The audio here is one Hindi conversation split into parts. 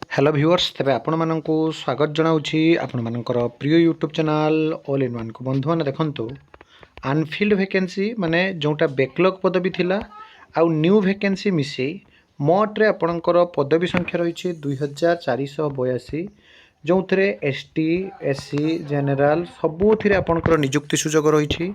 हेलो व्यूअर्स तेरे आपण मानक स्वागत जनाऊँगी आपण मानकर प्रिय YouTube channel all in one को बंधु मैंने देखु अनफिल्ड वैकेंसी माने जोटा बैकलॉग पदवी थिला आउ न्यू वैकेंसी मिसे मोट्रे आपणकर पदवी संख्या रही 2482 जो थे एसटी एससी जेनेल सबुथ आपणकर निजुक्ति सुजोग रही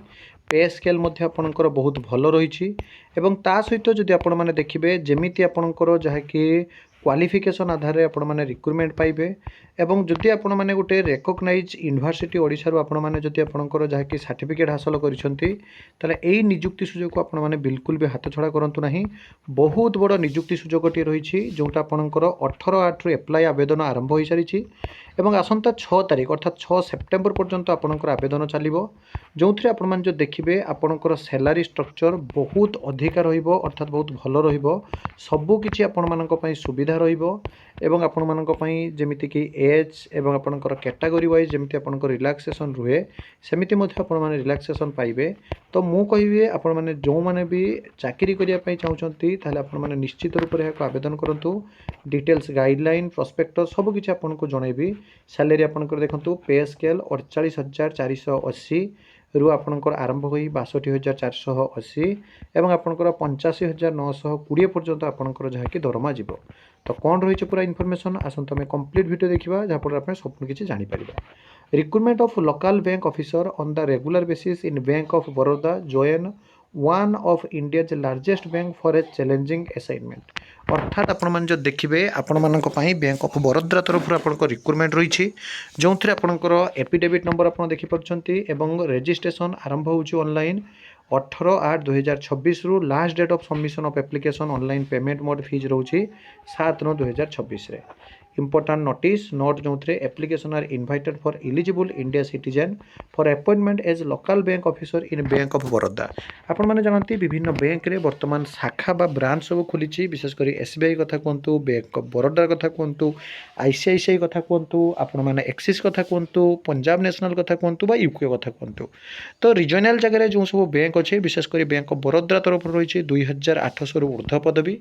पे स्केल आपणकर बहुत भल रही सहित जदि आपण मैंने देखिए जमीती आपणकर जहाँकि क्वालिफिकेशन आधार आपण मैंने रिक्रुटमेंट पाइबे एवं जदि आपण मैंने गोटे रेकग्नाइज यूनिवर्सिटी ओडिशा आपण मैंने जदि आपणकर जहाँकि सर्टिफिकेट हासिल करिसेंती ताले एई निजुक्ति सुजोग को आपण मैंने बिल्कुल भी हाथ छड़ा करंतु नाही। बहुत बड़ निजुक्ति सुजोगटी रही जोटा आपणकर 18/8 एप्लाय आवेदन आरंभ हो सारी एवं आसंता 6 तारीख अर्थात 6 सेप्टेम्बर पर्यंत आपणकर आवेदन चलिबो जो थे आपण मैंने जो देखिए आपणकर सैलरी स्ट्रक्चर बहुत अधिका रहिबो अर्थात बहुत भल रहिबो सबु किछि आपण मानक पई सुविधा रहिबो एवं आपण मानक पई जेमिति कि एज एवं आपणकर कैटेगरी वाइज जेमिति आपणकर रिलैक्सेशन रुहे सेमिति मध्ये आपण माने रिलैक्सेशन पाइबे। तो मु कहिबे आपण माने जो माने भी चाकरी करिया पई चाहउचंती ताले आपण माने निश्चित रूप रे आवेदन करंतु डिटेल्स गाइडलाइन प्रोस्पेक्टस सब किछि आपनको जणैबी। सैलरी आपणकर देखंतु पे स्केल 48,480 रु आपणकर आरंभ होई 62,480 एवं आपणकर 85,920 पर्यंत आपणकर जहाँकि दरमा जीवो। तो कौन रही पूरा इनफॉरमेशन आसत आम कंप्लीट वीडियो देखा जहाँफल आप सब किसी जापर। Recruitment of local bank officer on the regular basis in bank of Baroda join one of India's largest bank for a challenging assignment अर्थात आपण मैंने जो देखिए आपण मानक बैंक ऑफ बड़ौदा तरफ आपंकर रिक्रुटमेंट रही जो थे आपंकर एफिडेविट नंबर आप देखिपुंट और रजिस्ट्रेशन आरंभ होनलाइन 18/8/2026 रु last date of submission of application online payment mode fees रोचे 7/9/2026 रे। इंपोर्टेंट नोटिस नोट जो the application are invited for eligible India citizen for appointment as local bank officer in bank of Baroda. आपण मैंने जानते विभिन्न बैंक रे वर्तमान शाखा बा ब्रांच सब खुली विशेषकर एसबीआई कथा कहतु बैंक ऑफ बड़ौदा कथा कहतु आईसीआईसीआई कथा कहतु आपण मैंने एक्सिस कथा कहतु पंजाब नेशनल कथा कहतु बा यूके कथा कहतु। तो रिजनल जगह जो सब बैंक अच्छे विशेषकर बैंक ऑफ बड़ौदा तरफ रही 2800 रु ऊर्ध्व पदवी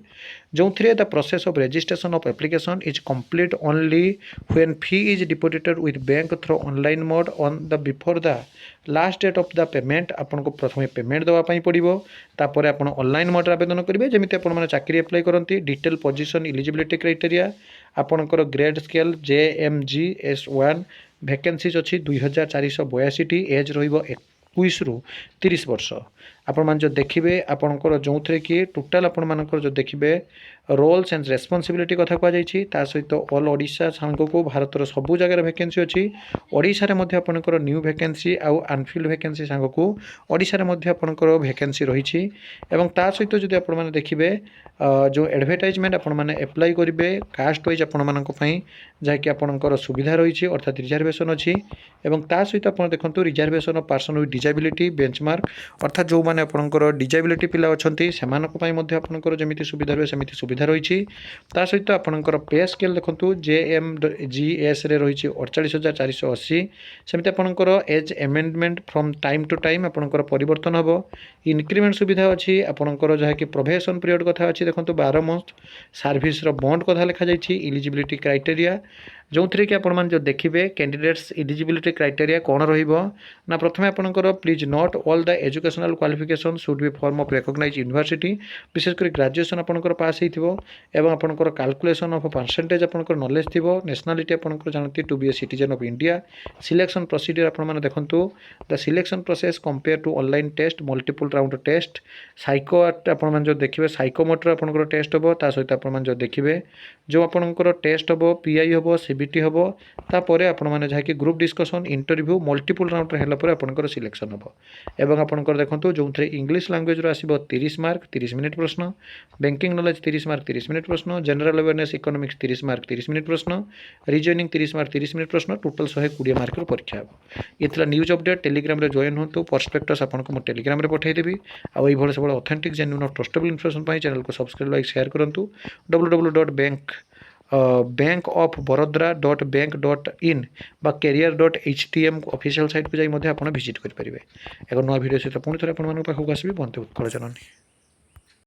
जो थे the process of registration of application is complete only when fee is deposited with bank through online mode on the before the last date of the payment। आपन को प्रथम पेमेंट देवा पई पड़िबो तापर आपन ऑनलाइन मोड आवेदन करिवे जेमिति आपन माने चाकरी अप्लाई करंती। डिटेल पोजीशन एलिजिबिलिटी क्राइटेरिया आपनकर grade scale JMG S1 vacancies अछि 2482 टी एज रहिबो 21 रु 30 वर्ष। आपण मान जो देखिए आपनकर जो थे कि टोटाल आपण मानकर जो देखिए रोल्स एंड रेस्पॉन्सिबिलिटी कथा कहुई सहित ऑल ओडिशा सांग को भारतर सबू जगह वैकेंसी अच्छी ओडिशा रे मध्य आपनकर न्यू वैकेंसी आउ अनफिल्ड वैकेंसी सांग को ओडिशा रे मध्य आपनकर वैकेंसी रही एवं ता सहित जदि आपण माने देखिए जो एडवर्टाइजमेंट आपण माने अप्लाई करेंगे कास्ट वाइज आपण मानक पई जहाँकि आपनकर सुविधा रही अर्थात रिजर्वेशन अच्छी एवं ता सहित आप देखो reservation of person with disability benchmark अर्थात जो मैंने आपनकर डिजेबिलिटी पिला अच्छी से आपनकर जमी सुविधा रहे सेमती सुविधा रही। ता सहित आपनकर पे स्केल देखो JMGS रे रही 48,480 सेमती आपनकर as amendment from time to time आपनकर परिवर्तन हम इनक्रीमेंट सुविधा अच्छी आपनकर जहाँकि प्रोबेशन पीरियड कथा अच्छी देखो 12 मंथ सर्विस बॉन्ड कथा लिखा जाइए। एलिजिबिलिटी क्राइटेरिया जो थे कि आपण जो देखिए कैंडिडेट्स एलिजिबिलिटी क्राइटेरिया कौन रहा प्रथम आपनकर please not all the educational qualification should be form of recognize university विशेषकर ग्रेजुएशन आपनकर पास होइथिबो एवं आपनकर कैलकुलेशन ऑफ परसेंटेज आपनकर नॉलेज थिबो। नेशनलिटी आपनकर जानती to be a citizen of India. Selection procedure आपण माने देखंतु the selection process compare to online test multiple round test psycho आपण माने जो देखिए साइकोमोटर आपनकर टेस्ट हो ता सहित आपण माने जो देखिए जो आपनकर टेस्ट हो पीआई हो सीबीटी हम तापर आपण मैंने जहाँकि group discussion interview multiple round है आपंकर सिलेक्शन हम एवं आपंकर देखो जो थे इंग्लिश लैंग्वेज आसो 30 मार्क 30 मिनिट प्रश्न बैंकिंग नॉलेज 30 मार्क 30 मिनिट प्रश्न general awareness economics 30 mark 30 minute प्रश्न रीजनिंग 30 मार्क 30 मिनिट प्रश्न टोटल 120 मार्क परीक्षा हे। ये था न्यूज अपडेट टेलीग्राम रे जॉइन हो पर्सपेक्टस आपको टेलीग्राम रे पठेदेवी आउ ये सब authentic genuine trustable information channel को सब्सक्राइब लाइक शेयर करूँ। www.bank.बड़ौदा.bank.in बा career.htm ऑफिशियल साइट को जाई भिजिट करेंगे। एक नया वीडियो सहित पुणी थे आप पाखक आसबि बंदे उत्कल जननी।